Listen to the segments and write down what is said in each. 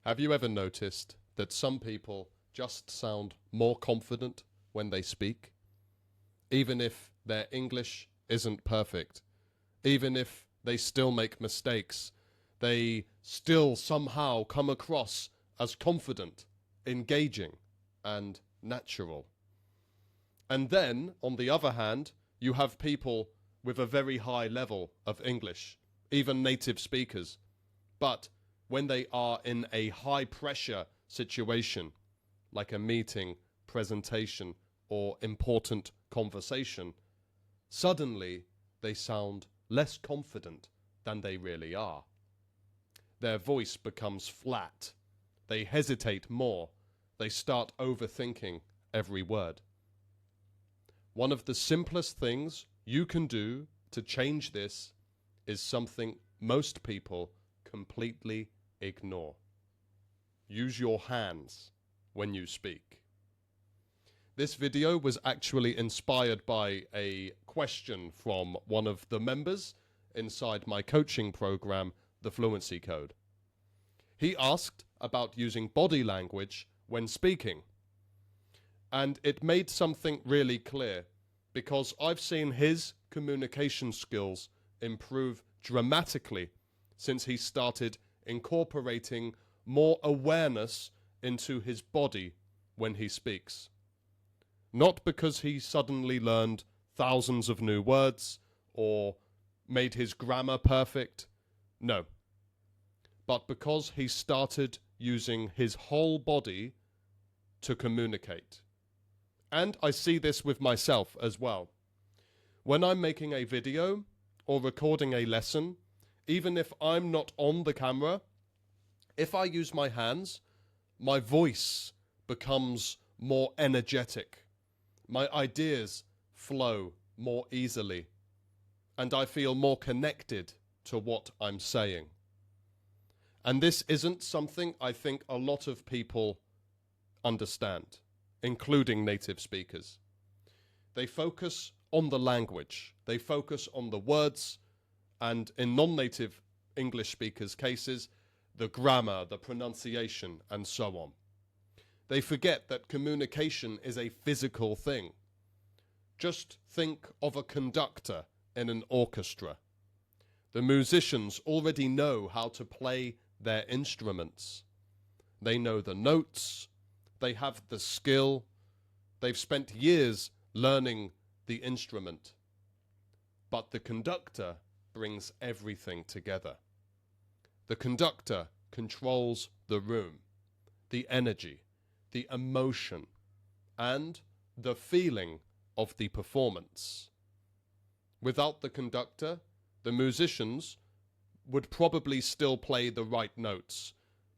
Have you ever noticed that some people just sound more confident when they speak? Even if their English isn't perfect, even if they still make mistakes, they still somehow come across as confident, engaging, and natural. And then, on the other hand, you have people with a very high level of English, even native speakers. But when they are in a high pressure situation, like a meeting, presentation, or important conversation, suddenly they sound less confident than they really are. Their voice becomes flat. They hesitate more. They start overthinking every word. One of the simplest things you can do to change this is something most people completely ignore. Use your hands when you speak. This video was actually inspired by a question from one of the members inside my coaching program, the Fluency Code. He asked about using body language when speaking. And it made something really clear, because I've seen his communication skills improve dramatically since he started incorporating more awareness into his body when he speaks. Not because he suddenly learned thousands of new words or made his grammar perfect, no. But because he started using his whole body to communicate. And I see this with myself as well. When I'm making a video or recording a lesson, even if I'm not on the camera, if I use my hands, my voice becomes more energetic. My ideas flow more easily, and I feel more connected to what I'm saying. And this isn't something I think a lot of people understand, including native speakers. They focus on the language, they focus on the words, and in non-native English speakers' cases, the grammar, the pronunciation, and so on. They forget that communication is a physical thing. Just think of a conductor in an orchestra. The musicians already know how to play their instruments. They know the notes, they have the skill, they've spent years learning the instrument. But the conductor brings everything together. The conductor controls the room, the energy, the emotion, and the feeling of the performance. Without the conductor, the musicians would probably still play the right notes,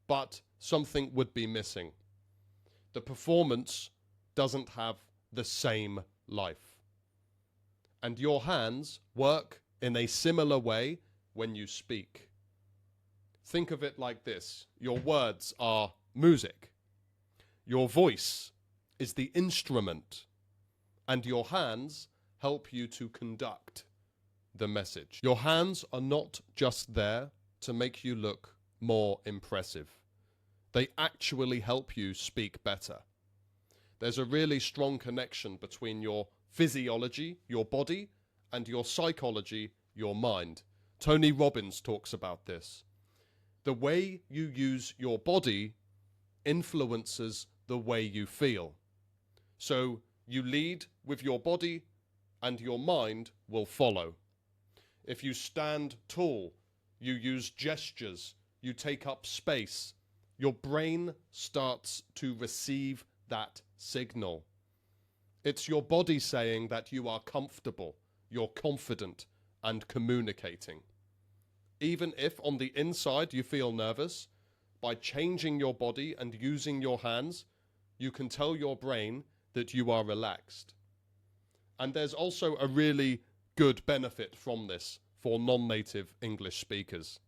but something would be missing. The performance doesn't have the same life. And your hands work in a similar way when you speak. Think of it like this. Your words are music. Your voice is the instrument. And your hands help you to conduct the message. Your hands are not just there to make you look more impressive. They actually help you speak better. There's a really strong connection between your physiology, your body, and your psychology, your mind. Tony Robbins talks about this. The way you use your body influences the way you feel. So you lead with your body and your mind will follow. If you stand tall, you use gestures, you take up space, your brain starts to receive that signal. It's your body saying that you are comfortable, you're confident, and communicating. Even if on the inside you feel nervous, by changing your body and using your hands, you can tell your brain that you are relaxed. And there's also a really good benefit from this for non-native English speakers,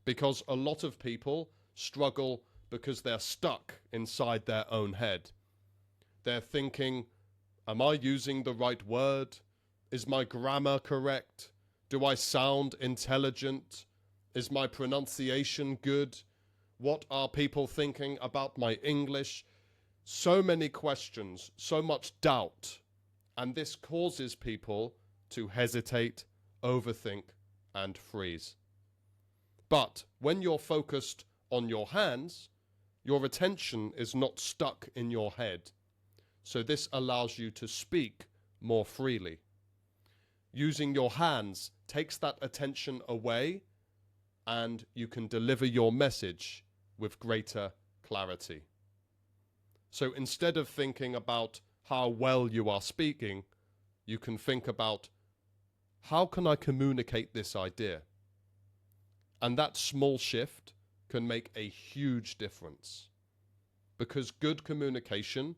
because a lot of people struggle because they're stuck inside their own head. They're thinking, am I using the right word? Is my grammar correct? Do I sound intelligent? Is my pronunciation good? What are people thinking about my English? So many questions, so much doubt. And this causes people to hesitate, overthink, and freeze. But when you're focused on your hands, your attention is not stuck in your head. So this allows you to speak more freely. Using your hands takes that attention away, and you can deliver your message with greater clarity. So instead of thinking about how well you are speaking, you can think about, how can I communicate this idea? And that small shift can make a huge difference, because good communication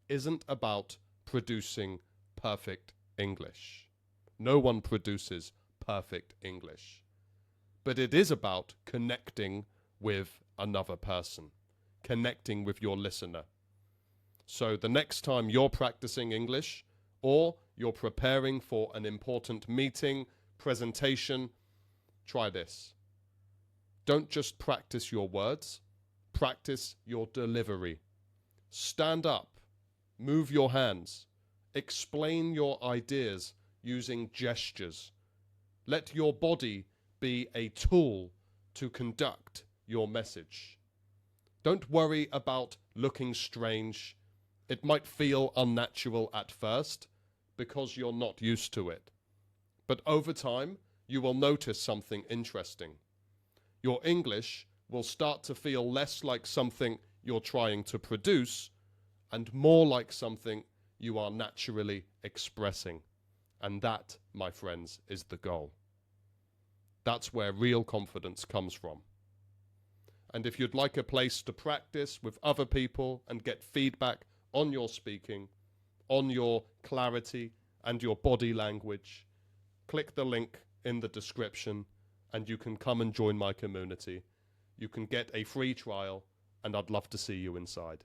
isn't about producing perfect English. No one produces perfect English. But it is about connecting with another person, connecting with your listener. So the next time you're practicing English, or you're preparing for an important meeting, presentation, try this. Don't just practice your words, practice your delivery. Stand up, move your hands, explain your ideas using gestures. Let your body be a tool to conduct your message. Don't worry about looking strange. It might feel unnatural at first because you're not used to it. But over time, you will notice something interesting. Your English will start to feel less like something you're trying to produce and more like something you are naturally expressing. And that, my friends, is the goal. That's where real confidence comes from. And if you'd like a place to practice with other people and get feedback on your speaking, on your clarity and your body language, click the link in the description and you can come and join my community. You can get a free trial and I'd love to see you inside.